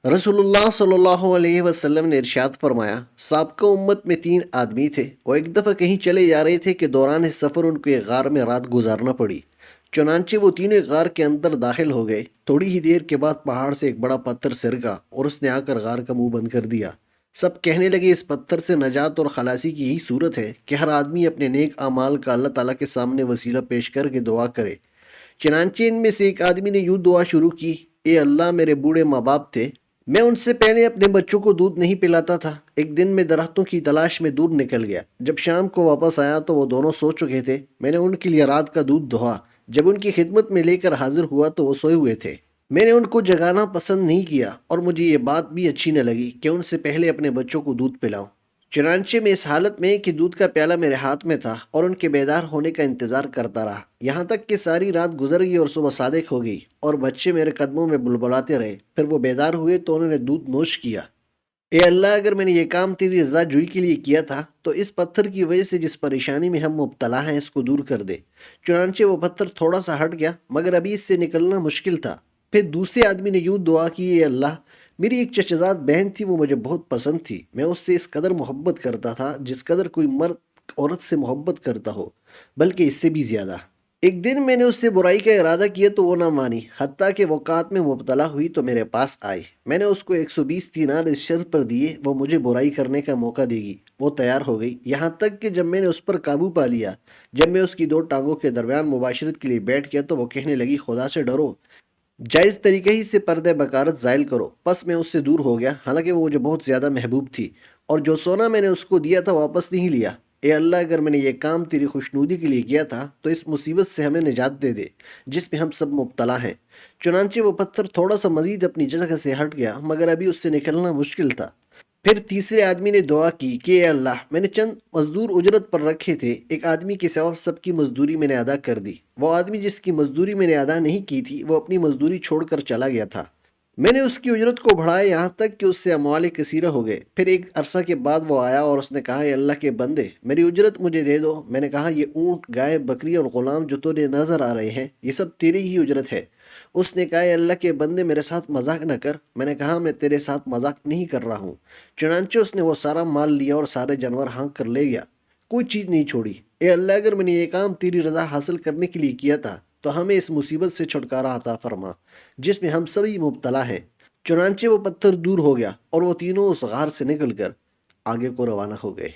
رسول اللہ صلی اللہ علیہ وسلم نے ارشاد فرمایا، سابقہ امت میں 3 آدمی تھے۔ وہ ایک دفعہ کہیں چلے جا رہے تھے کہ دوران سفر ان کو ایک غار میں رات گزارنا پڑی۔ چنانچہ وہ تینوں غار کے اندر داخل ہو گئے۔ تھوڑی ہی دیر کے بعد پہاڑ سے ایک بڑا پتھر سرکا اور اس نے آ کر غار کا منہ بند کر دیا۔ سب کہنے لگے اس پتھر سے نجات اور خلاصی کی یہی صورت ہے کہ ہر آدمی اپنے نیک اعمال کا اللہ تعالیٰ کے سامنے وسیلہ پیش کر کے دعا کرے۔ چنانچہ ان میں سے ایک آدمی نے یوں دعا شروع کی، اے اللہ، میرے بوڑھے ماں باپ تھے، میں ان سے پہلے اپنے بچوں کو دودھ نہیں پلاتا تھا۔ ایک دن میں درختوں کی تلاش میں دور نکل گیا۔ جب شام کو واپس آیا تو وہ دونوں سو چکے تھے۔ میں نے ان کے لیے رات کا دودھ دھویا۔ جب ان کی خدمت میں لے کر حاضر ہوا تو وہ سوئے ہوئے تھے۔ میں نے ان کو جگانا پسند نہیں کیا اور مجھے یہ بات بھی اچھی نہ لگی کہ ان سے پہلے اپنے بچوں کو دودھ پلاؤں۔ چنانچہ میں اس حالت میں کہ دودھ کا پیالہ میرے ہاتھ میں تھا اور ان کے بیدار ہونے کا انتظار کرتا رہا، یہاں تک کہ ساری رات گزر گئی اور صبح صادق ہو گئی اور بچے میرے قدموں میں بلبلاتے رہے۔ پھر وہ بیدار ہوئے تو انہوں نے دودھ نوش کیا۔ اے اللہ، اگر میں نے یہ کام تیری رضا جوئی کے لیے کیا تھا تو اس پتھر کی وجہ سے جس پریشانی میں ہم مبتلا ہیں اس کو دور کر دے۔ چنانچہ وہ پتھر تھوڑا سا ہٹ گیا مگر ابھی اس سے نکلنا مشکل تھا۔ پھر دوسرے آدمی نے یوں دعا کی، اے اللہ، میری ایک چچزاد بہن تھی، وہ مجھے بہت پسند تھی۔ میں اس سے اس قدر محبت کرتا تھا جس قدر کوئی مرد عورت سے محبت کرتا ہو، بلکہ اس سے بھی زیادہ۔ ایک دن میں نے اس سے برائی کا ارادہ کیا تو وہ نہ مانی، حتیٰ کہ وقات میں مبتلا ہوئی تو میرے پاس آئی۔ میں نے اس کو 120 دینار اس شرط پر دیے وہ مجھے برائی کرنے کا موقع دے گی۔ وہ تیار ہو گئی، یہاں تک کہ جب میں نے اس پر قابو پا لیا، جب میں اس کی 2 ٹانگوں کے درمیان مباشرت کے لیے بیٹھ گیا تو وہ کہنے لگی، خدا سے ڈرو، جائز طریقے ہی سے پردہ بکارت زائل کرو۔ پس میں اس سے دور ہو گیا، حالانکہ وہ مجھے بہت زیادہ محبوب تھی، اور جو سونا میں نے اس کو دیا تھا واپس نہیں لیا۔ اے اللہ، اگر میں نے یہ کام تیری خوشنودی کے لیے کیا تھا تو اس مصیبت سے ہمیں نجات دے دے جس میں ہم سب مبتلا ہیں۔ چنانچہ وہ پتھر تھوڑا سا مزید اپنی جگہ سے ہٹ گیا مگر ابھی اس سے نکلنا مشکل تھا۔ پھر تیسرے آدمی نے دعا کی کہ اے اللہ، میں نے چند مزدور اجرت پر رکھے تھے، ایک آدمی کے سوا سب کی مزدوری میں نے ادا کر دی۔ وہ آدمی جس کی مزدوری میں نے ادا نہیں کی تھی وہ اپنی مزدوری چھوڑ کر چلا گیا تھا۔ میں نے اس کی اجرت کو بڑھایا یہاں تک کہ اس سے اموال کثیرہ ہو گئے۔ پھر ایک عرصہ کے بعد وہ آیا اور اس نے کہا، اے اللہ کے بندے، میری اجرت مجھے دے دو۔ میں نے کہا، یہ اونٹ، گائے، بکری اور غلام جو تجھے نظر آ رہے ہیں یہ سب تیری ہی اجرت ہے۔ اس نے کہا، اے اللہ کے بندے، میرے ساتھ مذاق نہ کر۔ میں نے کہا، میں تیرے ساتھ مذاق نہیں کر رہا ہوں۔ چنانچہ اس نے وہ سارا مال لیا اور سارے جانور ہانک کر لے گیا، کوئی چیز نہیں چھوڑی۔ اے اللہ، اگر میں نے یہ کام تیری رضا حاصل کرنے کے لیے کیا تھا تو ہمیں اس مصیبت سے چھٹکارا عطا فرما جس میں ہم سبھی مبتلا ہیں۔ چنانچہ وہ پتھر دور ہو گیا اور وہ تینوں اس غار سے نکل کر آگے کو روانہ ہو گئے۔